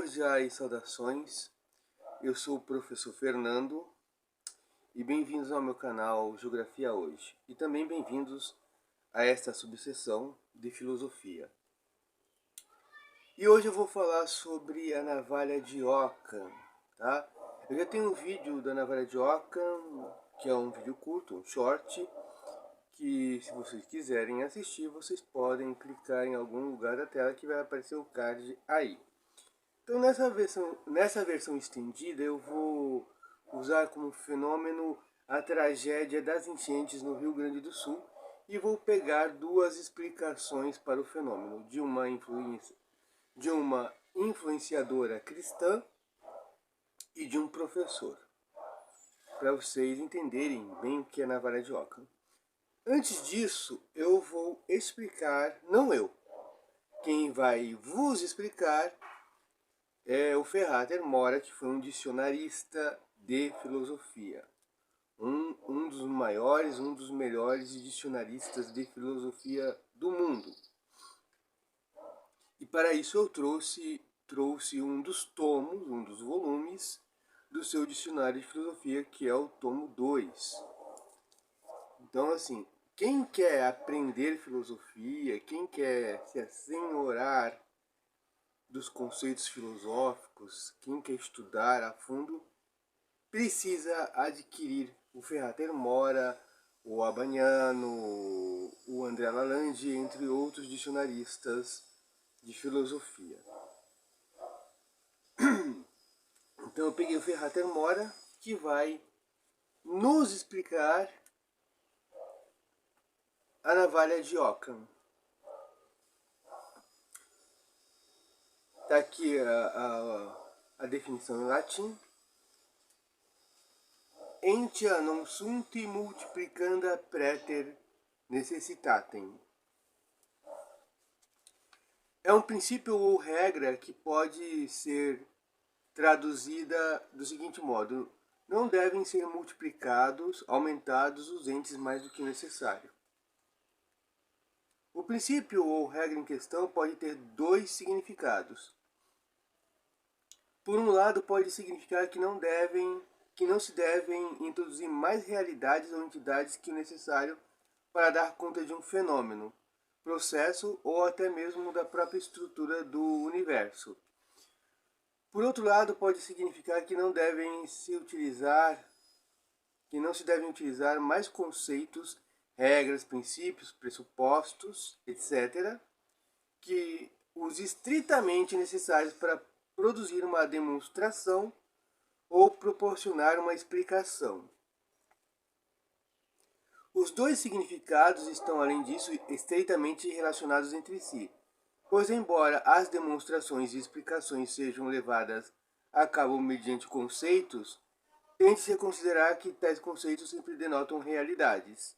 Cordiais saudações, eu sou o professor Fernando e bem-vindos ao meu canal Geografia Hoje. E também bem-vindos a esta subseção de Filosofia. E hoje eu vou falar sobre a navalha de Ockham, tá? Eu já tenho um vídeo da navalha de Ockham, que é um vídeo curto, um short, que se vocês quiserem assistir, vocês podem clicar em algum lugar da tela que vai aparecer o card aí. Então nessa versão estendida eu vou usar como fenômeno a tragédia das enchentes no Rio Grande do Sul e vou pegar duas explicações para o fenômeno, de uma influenciadora cristã e de um professor, para vocês entenderem bem o que é navalha de Ockham. Antes disso, eu vou explicar, não eu, quem vai vos explicar é o Ferrater Mora, que foi um dicionarista de filosofia. Um dos maiores, um dos melhores dicionaristas de filosofia do mundo. E para isso eu trouxe um dos tomos, um dos volumes do seu dicionário de filosofia, que é o tomo 2. Então, assim, quem quer aprender filosofia, quem quer se assenhorar dos conceitos filosóficos, quem quer estudar a fundo, precisa adquirir o Ferrater Mora, o Abaniano, o André Lalande, entre outros dicionaristas de filosofia. Então eu peguei o Ferrater Mora, que vai nos explicar a navalha de Ockham. Está aqui a definição em latim. Entia non sunt multiplicanda praeter necessitatem. É um princípio ou regra que pode ser traduzida do seguinte modo: não devem ser multiplicados, aumentados os entes mais do que necessário. O princípio ou regra em questão pode ter dois significados. Por um lado, pode significar que não se devem introduzir mais realidades ou entidades que o necessário para dar conta de um fenômeno, processo ou até mesmo da própria estrutura do universo. Por outro lado, pode significar que não se devem utilizar mais conceitos, regras, princípios, pressupostos, etc., que os estritamente necessários para produzir uma demonstração ou proporcionar uma explicação. Os dois significados estão, além disso, estreitamente relacionados entre si, pois embora as demonstrações e explicações sejam levadas a cabo mediante conceitos, tende-se a considerar que tais conceitos sempre denotam realidades.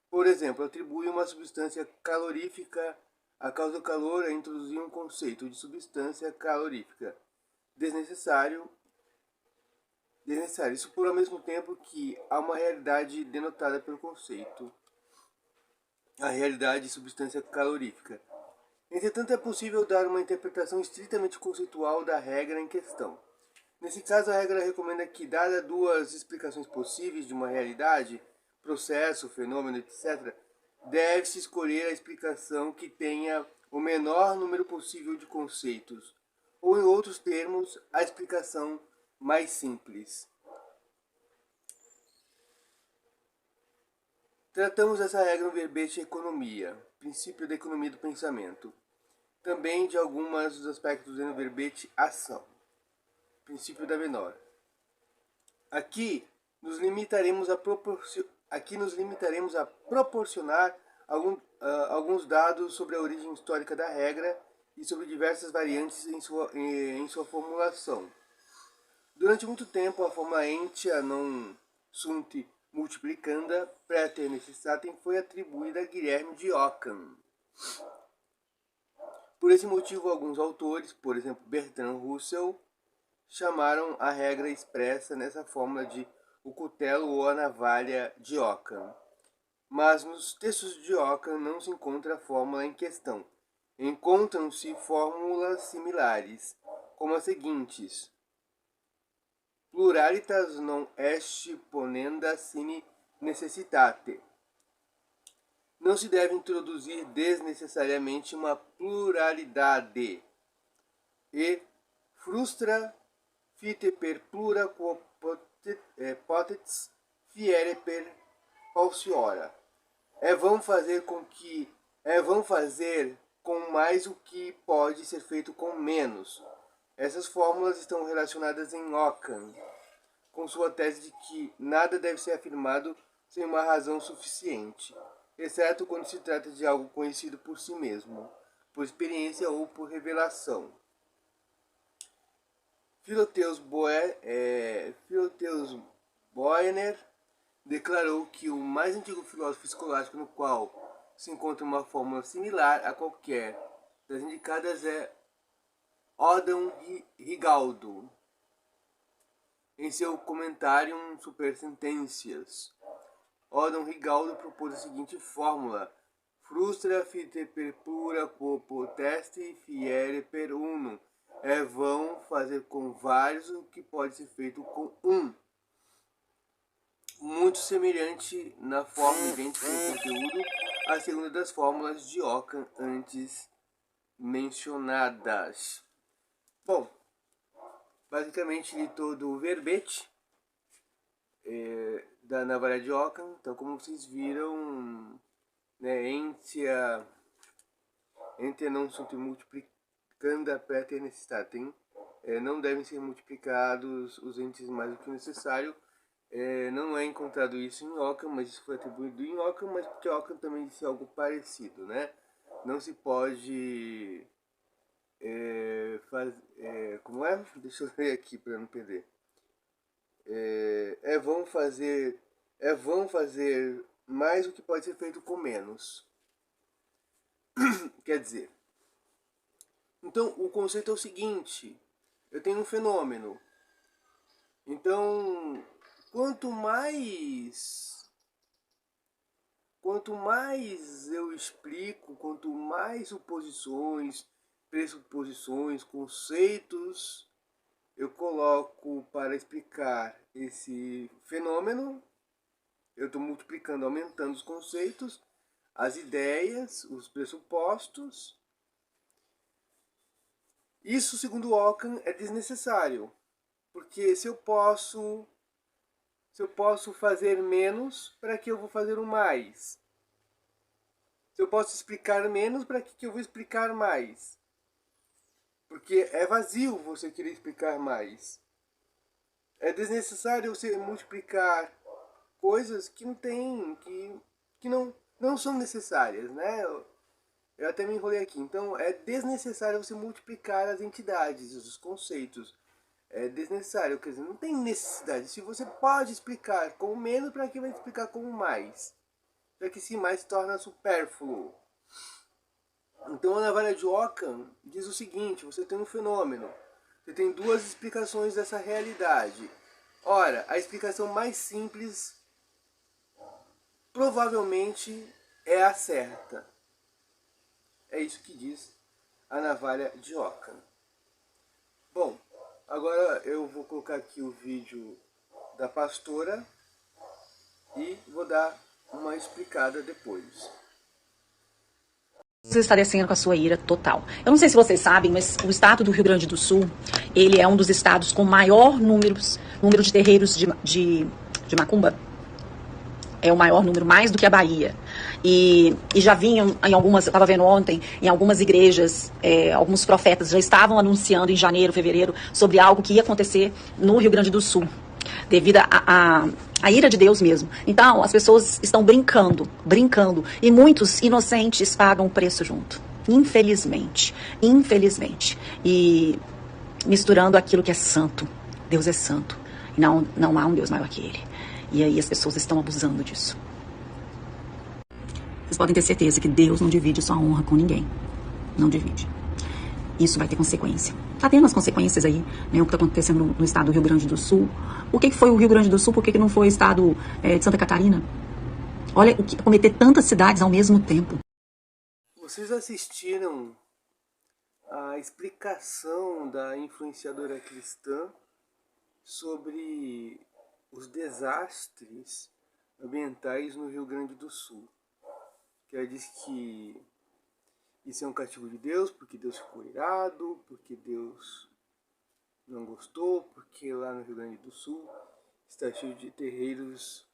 Por exemplo, atribuir uma substância calorífica à causa do calor é introduzir um conceito de substância calorífica desnecessário. Isso por ao mesmo tempo que há uma realidade denotada pelo conceito, a realidade de substância calorífica. Entretanto, é possível dar uma interpretação estritamente conceitual da regra em questão. Nesse caso, a regra recomenda que, dadas duas explicações possíveis de uma realidade, processo, fenômeno, etc., deve-se escolher a explicação que tenha o menor número possível de conceitos, ou, em outros termos, a explicação mais simples. Tratamos essa regra no verbete economia, princípio da economia do pensamento. Também de alguns dos aspectos no verbete ação, princípio da menor. Aqui nos limitaremos a proporcionar alguns dados sobre a origem histórica da regra e sobre diversas variantes em sua formulação. Durante muito tempo, a fórmula entia non sunt multiplicanda praeter necessitatem foi atribuída a Guilherme de Ockham. Por esse motivo, alguns autores, por exemplo Bertrand Russell, chamaram a regra expressa nessa fórmula de o cutelo ou a navalha de Ockham. Mas nos textos de Ockham não se encontra a fórmula em questão. Encontram-se fórmulas similares, como as seguintes: pluralitas non est ponenda sine necessitate. Não se deve introduzir desnecessariamente uma pluralidade. E frustra fite per plura quo potens fiere per falsiora. Vão fazer com mais o que pode ser feito com menos. Essas fórmulas estão relacionadas em Ockham com sua tese de que nada deve ser afirmado sem uma razão suficiente, exceto quando se trata de algo conhecido por si mesmo, por experiência ou por revelação. Philotheus Boehner declarou que o mais antigo filósofo escolástico no qual se encontra uma fórmula similar a qualquer das indicadas é Odon Rigaldo, em seu Commentarium super Sententias. Odon Rigaldo propôs a seguinte fórmula: frustra fite per plura quo potesti fiere per unum. Vão fazer com vários o que pode ser feito com um. Muito semelhante na forma idêntica em conteúdo à segunda das fórmulas de Ockham antes mencionadas. Bom, basicamente li todo o verbete da navalha de Ockham. Então, como vocês viram, né, entia não sunt multiplicanda praeter necessitatem, não devem ser multiplicados os entes mais do que o necessário. Não é encontrado isso em Ockham, mas isso foi atribuído em Ockham, mas porque Ockham também disse algo parecido, né? Não se pode como é? Deixa eu ver aqui para não perder. Vão fazer mais o que pode ser feito com menos. Quer dizer, então o conceito é o seguinte: eu tenho um fenômeno. Então, quanto mais eu explico, quanto mais suposições, pressuposições, conceitos eu coloco para explicar esse fenômeno, eu estou multiplicando, aumentando os conceitos, as ideias, os pressupostos. Isso, segundo Ockham, é desnecessário, porque se eu posso fazer menos, para que eu vou fazer o mais? Se eu posso explicar menos, para que eu vou explicar mais? Porque é vazio você querer explicar mais. É desnecessário você multiplicar coisas que não tem, que não são necessárias, né? Eu até me enrolei aqui. Então, é desnecessário você multiplicar as entidades, os conceitos. É desnecessário, quer dizer, não tem necessidade. Se você pode explicar com menos, para que vai explicar com mais? Para que esse mais se torna supérfluo. Então a navalha de Ockham diz o seguinte: você tem um fenômeno, você tem duas explicações dessa realidade. Ora, a explicação mais simples provavelmente é a certa. É isso que diz a navalha de Ockham. Bom, agora eu vou colocar aqui o vídeo da pastora e vou dar uma explicada depois. Você está descendo com a sua ira total. Eu não sei se vocês sabem, mas o estado do Rio Grande do Sul, ele é um dos estados com maior número de terreiros de macumba. É o maior número, mais do que a Bahia. E já vinham em algumas, eu estava vendo ontem, em algumas igrejas, alguns profetas já estavam anunciando em janeiro, fevereiro, sobre algo que ia acontecer no Rio Grande do Sul, devido à ira de Deus mesmo. Então, as pessoas estão brincando, e muitos inocentes pagam o preço junto. Infelizmente. E misturando aquilo que é santo. Deus é santo. E não há um Deus maior que Ele. E aí as pessoas estão abusando disso. Vocês podem ter certeza que Deus não divide sua honra com ninguém. Não divide. Isso vai ter consequência. Está tendo as consequências aí, né, o que está acontecendo no estado do Rio Grande do Sul. O que foi o Rio Grande do Sul? Por que não foi o estado de Santa Catarina? Olha, o que cometer tantas cidades ao mesmo tempo. Vocês assistiram a explicação da influenciadora cristã sobre os desastres ambientais no Rio Grande do Sul. Que ela diz que isso é um castigo de Deus, porque Deus ficou irado, porque Deus não gostou, porque lá no Rio Grande do Sul está cheio de terreiros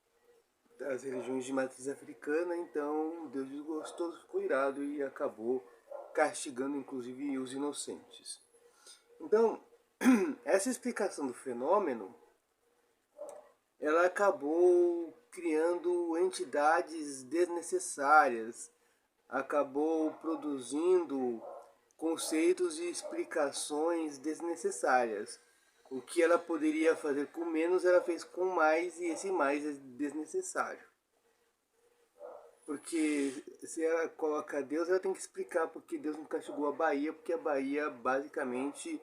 das religiões de matriz africana, então Deus desgostou, ficou irado e acabou castigando inclusive os inocentes. Então, essa explicação do fenômeno, ela acabou criando entidades desnecessárias, acabou produzindo conceitos e explicações desnecessárias. O que ela poderia fazer com menos, ela fez com mais, e esse mais é desnecessário. Porque se ela coloca Deus, ela tem que explicar porque Deus não castigou a Bahia, porque a Bahia basicamente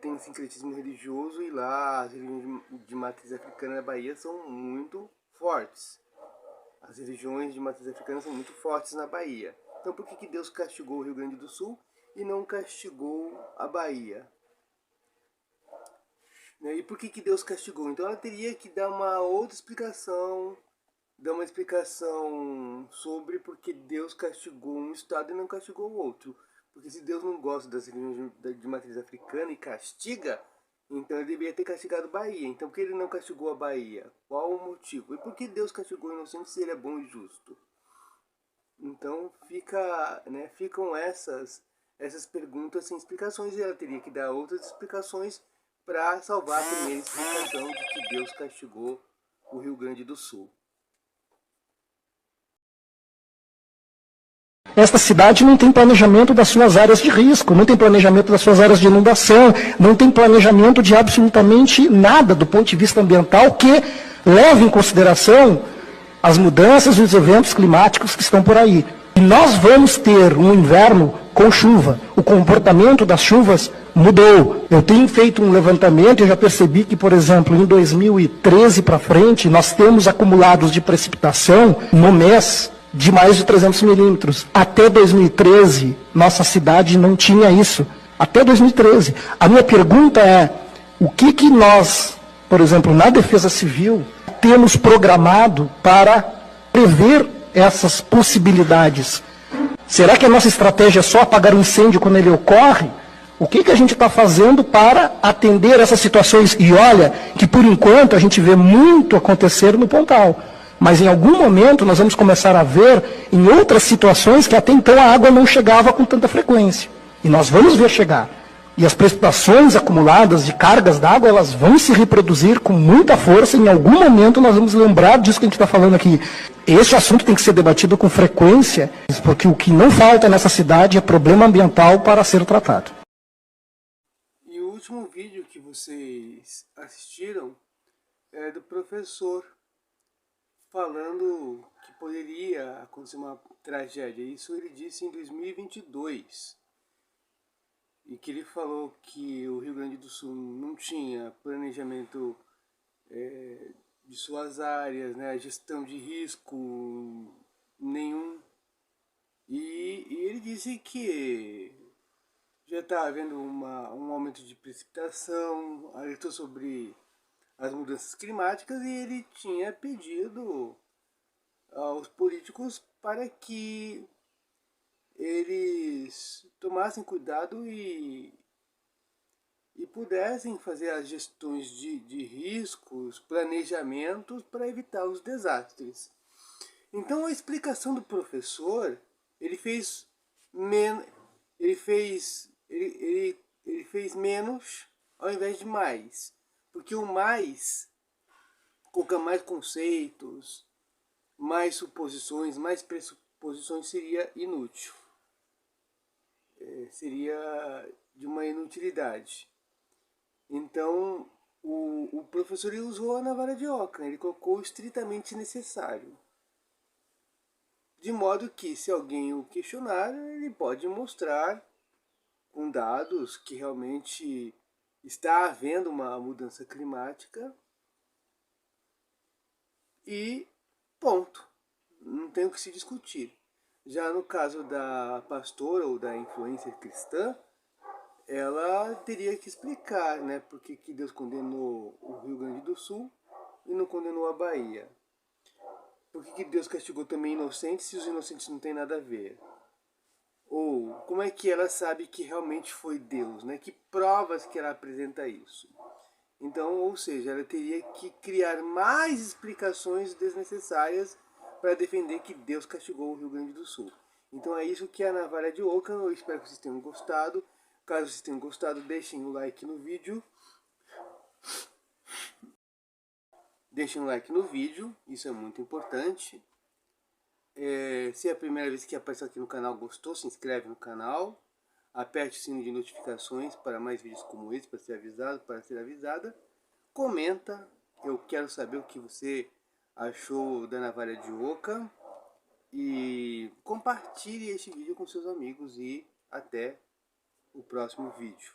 tem um sincretismo religioso, e lá as religiões de matriz africana na Bahia são muito fortes. As religiões de matriz africana são muito fortes na Bahia. Então por que Deus castigou o Rio Grande do Sul e não castigou a Bahia? E por que Deus castigou? Então ela teria que dar uma outra explicação, dar uma explicação sobre porque Deus castigou um estado e não castigou o outro. Porque se Deus não gosta das religiões de matriz africana e castiga, então ele deveria ter castigado a Bahia. Então por que ele não castigou a Bahia? Qual o motivo? E por que Deus castigou o inocente se ele é bom e justo? Então ficam essas perguntas sem explicações, e ela teria que dar outras explicações para salvar a primeira explicação de que Deus castigou o Rio Grande do Sul. Esta cidade não tem planejamento das suas áreas de risco, não tem planejamento das suas áreas de inundação, não tem planejamento de absolutamente nada do ponto de vista ambiental que leve em consideração as mudanças e os eventos climáticos que estão por aí. E nós vamos ter um inverno com chuva. O comportamento das chuvas mudou. Eu tenho feito um levantamento e já percebi que, por exemplo, em 2013 para frente, nós temos acumulados de precipitação no mês de mais de 300 milímetros. Até 2013, nossa cidade não tinha isso. Até 2013. A minha pergunta é, o que nós, por exemplo, na Defesa Civil, temos programado para prever essas possibilidades? Será que a nossa estratégia é só apagar o incêndio quando ele ocorre? O que a gente está fazendo para atender essas situações? E olha, que por enquanto a gente vê muito acontecer no Pontal. Mas em algum momento nós vamos começar a ver em outras situações que até então a água não chegava com tanta frequência. E nós vamos ver chegar. E as precipitações acumuladas de cargas d'água, elas vão se reproduzir com muita força. E em algum momento nós vamos lembrar disso que a gente está falando aqui. Esse assunto tem que ser debatido com frequência, porque o que não falta nessa cidade é problema ambiental para ser tratado. E o último vídeo que vocês assistiram é do professor falando que poderia acontecer uma tragédia. Isso ele disse em 2022. E que ele falou que o Rio Grande do Sul não tinha planejamento de suas áreas, gestão de risco nenhum. E ele disse que já está havendo um aumento de precipitação, alertou sobre as mudanças climáticas, e ele tinha pedido aos políticos para que eles tomassem cuidado e pudessem fazer as gestões de riscos, planejamentos para evitar os desastres. Então a explicação do professor, ele fez menos ao invés de mais. Porque o mais coloca mais conceitos, mais suposições, mais pressuposições, seria inútil. Seria de uma inutilidade. Então, o professor ele usou a navalha de Ockham, ele colocou o estritamente necessário. De modo que, se alguém o questionar, ele pode mostrar com dados que realmente está havendo uma mudança climática e ponto. Não tem o que se discutir. Já no caso da pastora ou da influencer cristã, ela teria que explicar, né, por que Deus condenou o Rio Grande do Sul e não condenou a Bahia. Por que Deus castigou também inocentes se os inocentes não têm nada a ver? Ou como é que ela sabe que realmente foi Deus, né? Que provas que ela apresenta isso? Então, ou seja, ela teria que criar mais explicações desnecessárias para defender que Deus castigou o Rio Grande do Sul. Então é isso que é a navalha de Ockham. Eu espero que vocês tenham gostado. Caso vocês tenham gostado, deixem o like no vídeo. Deixem um like no vídeo, isso é muito importante. Se é a primeira vez que apareceu aqui no canal, gostou, se inscreve no canal. Aperte o sino de notificações para mais vídeos como esse, para ser avisado, para ser avisada. Comenta, eu quero saber o que você achou da navalha de Ockham. E compartilhe este vídeo com seus amigos e até o próximo vídeo.